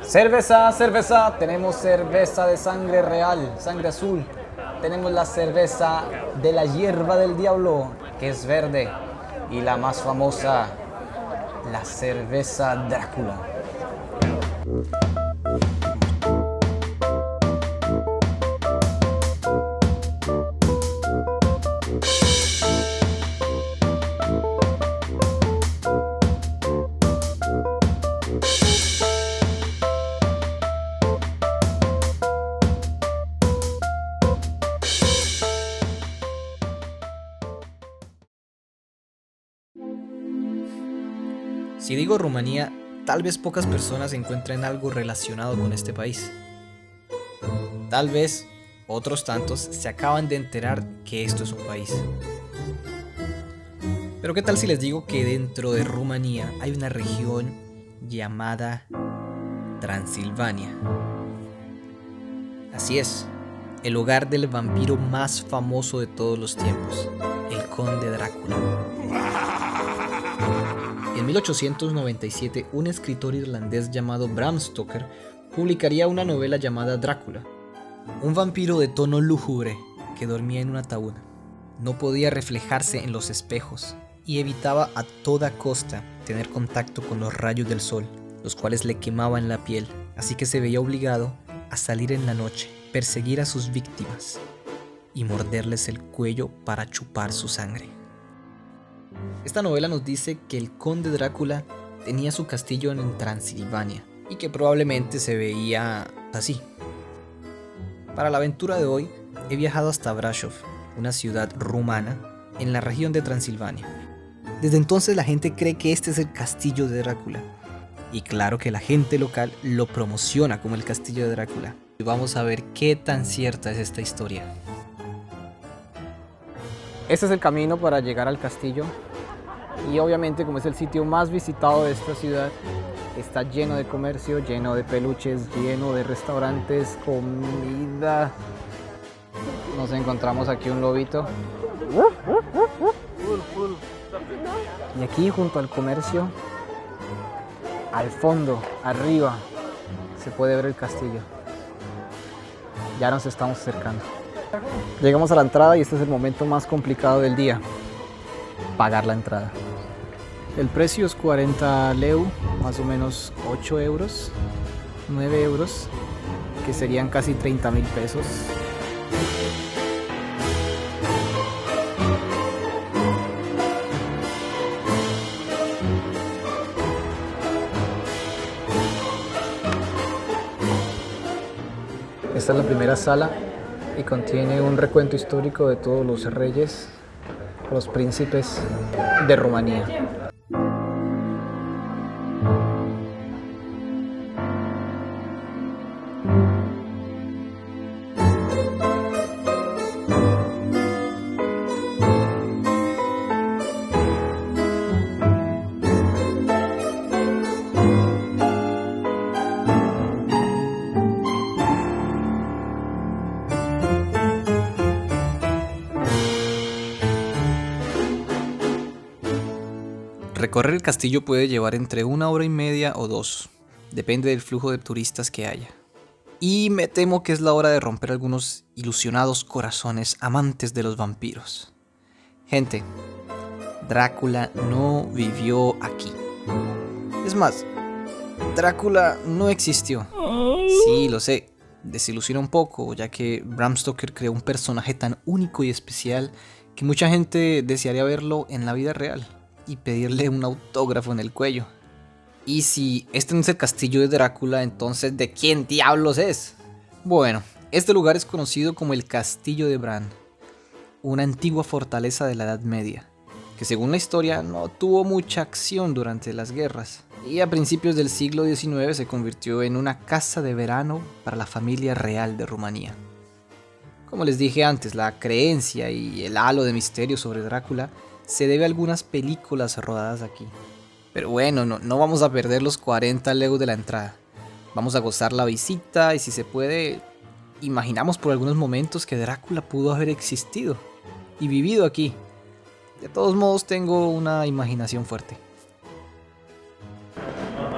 Cerveza, cerveza, tenemos cerveza de sangre real, sangre azul. Tenemos la cerveza de la hierba del diablo, que es verde. Y la más famosa, la cerveza Drácula. Si digo Rumanía, tal vez pocas personas encuentren algo relacionado con este país. Tal vez otros tantos se acaban de enterar que esto es un país. Pero ¿qué tal si les digo que dentro de Rumanía hay una región llamada Transilvania? Así es, el hogar del vampiro más famoso de todos los tiempos, el Conde Drácula. En 1897, un escritor irlandés llamado Bram Stoker publicaría una novela llamada Drácula, un vampiro de tono lúgubre que dormía en un ataúd. No podía reflejarse en los espejos y evitaba a toda costa tener contacto con los rayos del sol, los cuales le quemaban la piel, así que se veía obligado a salir en la noche, perseguir a sus víctimas y morderles el cuello para chupar su sangre. Esta novela nos dice que el conde Drácula tenía su castillo en Transilvania y que probablemente se veía así. Para la aventura de hoy he viajado hasta Brașov, una ciudad rumana en la región de Transilvania. Desde entonces la gente cree que este es el castillo de Drácula. Y claro que la gente local lo promociona como el castillo de Drácula. Y vamos a ver qué tan cierta es esta historia. Este es el camino para llegar al castillo. Y obviamente, como es el sitio más visitado de esta ciudad, está lleno de comercio, lleno de peluches, lleno de restaurantes, comida. Nos encontramos aquí un lobito. Y aquí junto al comercio, al fondo, arriba, se puede ver el castillo. Ya nos estamos acercando. Llegamos a la entrada y este es el momento más complicado del día: pagar la entrada. El precio es 40 leu, más o menos 8 euros, 9 euros, que serían casi 30.000 pesos. Esta es la primera sala y contiene un recuento histórico de todos los reyes, los príncipes de Rumanía. Recorrer el castillo puede llevar entre 1 hora y media o 2, depende del flujo de turistas que haya. Y me temo que es la hora de romper algunos ilusionados corazones amantes de los vampiros. Gente, Drácula no vivió aquí. Es más, Drácula no existió. Sí, lo sé, desilusiona un poco, ya que Bram Stoker creó un personaje tan único y especial que mucha gente desearía verlo en la vida real y pedirle un autógrafo en el cuello. Y si este no es el castillo de Drácula, entonces ¿de quién diablos es? Bueno, este lugar es conocido como el Castillo de Bran, una antigua fortaleza de la Edad Media, que según la historia no tuvo mucha acción durante las guerras, y a principios del siglo XIX se convirtió en una casa de verano para la familia real de Rumanía. Como les dije antes, la creencia y el halo de misterio sobre Drácula se debe a algunas películas rodadas aquí. Pero bueno, no vamos a perder los 40 leu de la entrada. Vamos a gozar la visita y si se puede, imaginamos por algunos momentos que Drácula pudo haber existido y vivido aquí. De todos modos tengo una imaginación fuerte.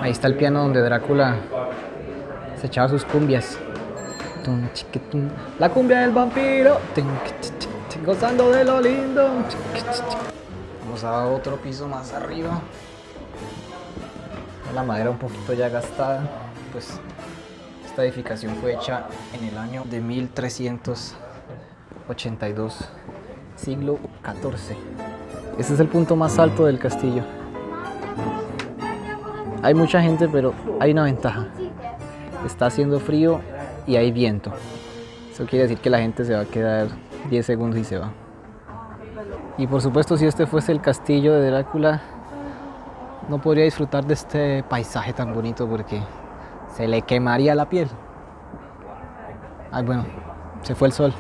Ahí está el piano donde Drácula Se echaba sus cumbias. La cumbia del vampiro. Gozando de lo lindo. Vamos a otro piso más arriba. La madera un poquito ya gastada. Pues esta edificación fue hecha en el año de 1382, siglo XIV. Este es el punto más alto del castillo. Hay mucha gente, pero hay una ventaja. Está haciendo frío y hay viento. Eso quiere decir que la gente se va a quedar 10 segundos y se va. Y por supuesto, si este fuese el castillo de Drácula, no podría disfrutar de este paisaje tan bonito porque se le quemaría la piel. Ay, bueno, se fue el sol.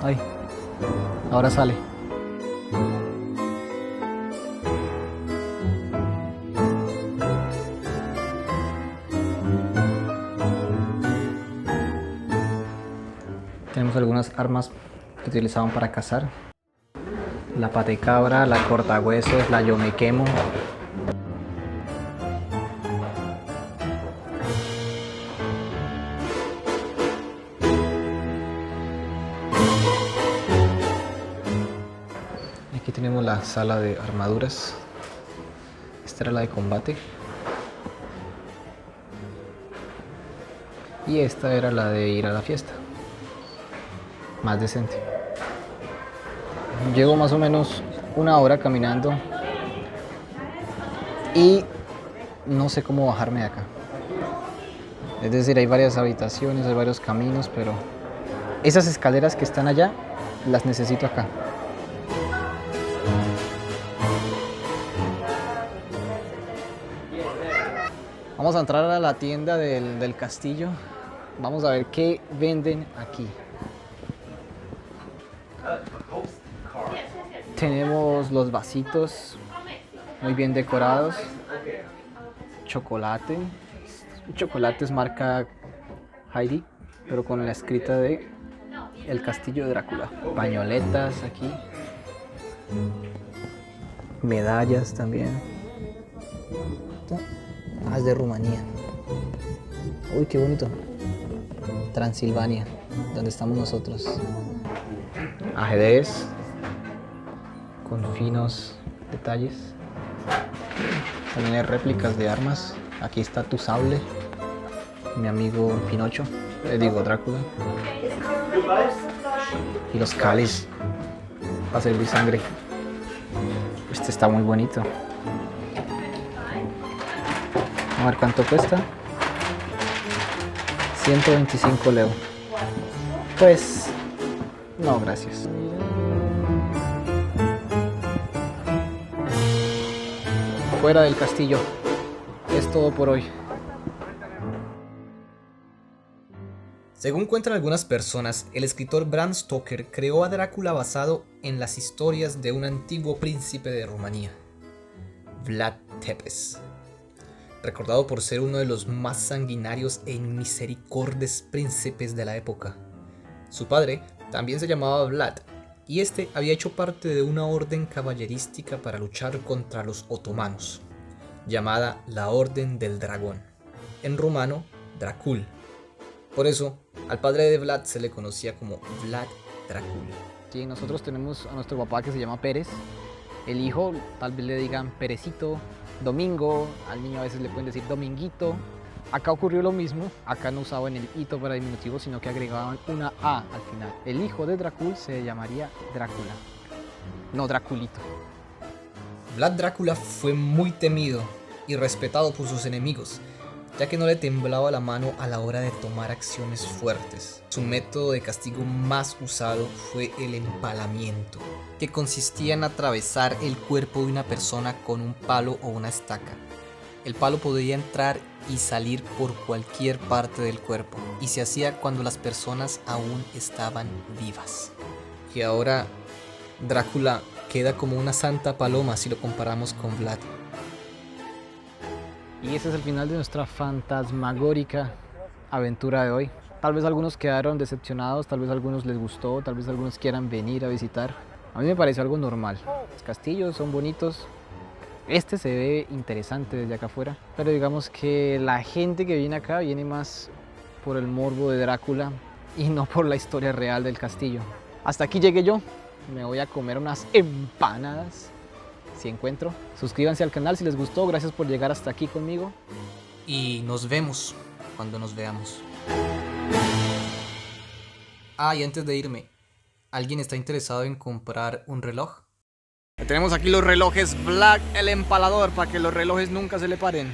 Ay, ahora sale. Tenemos algunas armas que utilizaban para cazar. La patecabra, la cortahuesos, la yo me quemo. Aquí tenemos la sala de armaduras. Esta era la de combate. Y esta era la de ir a la fiesta. Más decente. Llevo más o menos una hora caminando y no sé cómo bajarme de acá. Es decir, hay varias habitaciones, hay varios caminos, pero esas escaleras que están allá las necesito acá. Vamos a entrar a la tienda del castillo. Vamos a ver qué venden aquí. Tenemos los vasitos muy bien decorados. Chocolate. Chocolate es marca Heidi, pero con la escrita de El Castillo de Drácula. Pañoletas aquí. Medallas también. Ah, es de Rumanía. Uy, qué bonito. Transilvania, donde estamos nosotros. Ajedrez con finos detalles. También hay réplicas de armas. Aquí está tu sable, mi amigo Pinocho, digo Drácula. Y los cáliz para servir sangre. Este está muy bonito. A ver cuánto cuesta. 125 leo. Pues no, gracias. Fuera del castillo. Es todo por hoy. Según cuentan algunas personas, el escritor Bram Stoker creó a Drácula basado en las historias de un antiguo príncipe de Rumanía, Vlad Tepes, recordado por ser uno de los más sanguinarios e inmisericordes príncipes de la época. Su padre también se llamaba Vlad, y este había hecho parte de una orden caballerística para luchar contra los otomanos, llamada la Orden del Dragón, en rumano Dracul. Por eso, al padre de Vlad se le conocía como Vlad Dracul. Sí, nosotros tenemos a nuestro papá que se llama Pérez. El hijo, tal vez le digan Perecito, Domingo, al niño a veces le pueden decir Dominguito. Acá ocurrió lo mismo, acá no usaban el hito para diminutivo, sino que agregaban una A al final. El hijo de Dracul se llamaría Drácula, no Draculito. Vlad Drácula fue muy temido y respetado por sus enemigos, ya que no le temblaba la mano a la hora de tomar acciones fuertes. Su método de castigo más usado fue el empalamiento, que consistía en atravesar el cuerpo de una persona con un palo o una estaca. El palo podía entrar y salir por cualquier parte del cuerpo, y se hacía cuando las personas aún estaban vivas. Y ahora Drácula queda como una santa paloma si lo comparamos con Vlad. Y ese es el final de nuestra fantasmagórica aventura de hoy. Tal vez algunos quedaron decepcionados, tal vez a algunos les gustó, tal vez algunos quieran venir a visitar. A mí me pareció algo normal. Los castillos son bonitos, Este se ve interesante desde acá afuera, pero digamos que la gente que viene acá viene más por el morbo de Drácula y no por la historia real del castillo. Hasta aquí llegué yo, me voy a comer unas empanadas, si encuentro. Suscríbanse al canal si les gustó, gracias por llegar hasta aquí conmigo. Y nos vemos cuando nos veamos. Ah, y antes de irme, ¿alguien está interesado en comprar un reloj? Tenemos aquí los relojes Black el Empalador para que los relojes nunca se le paren.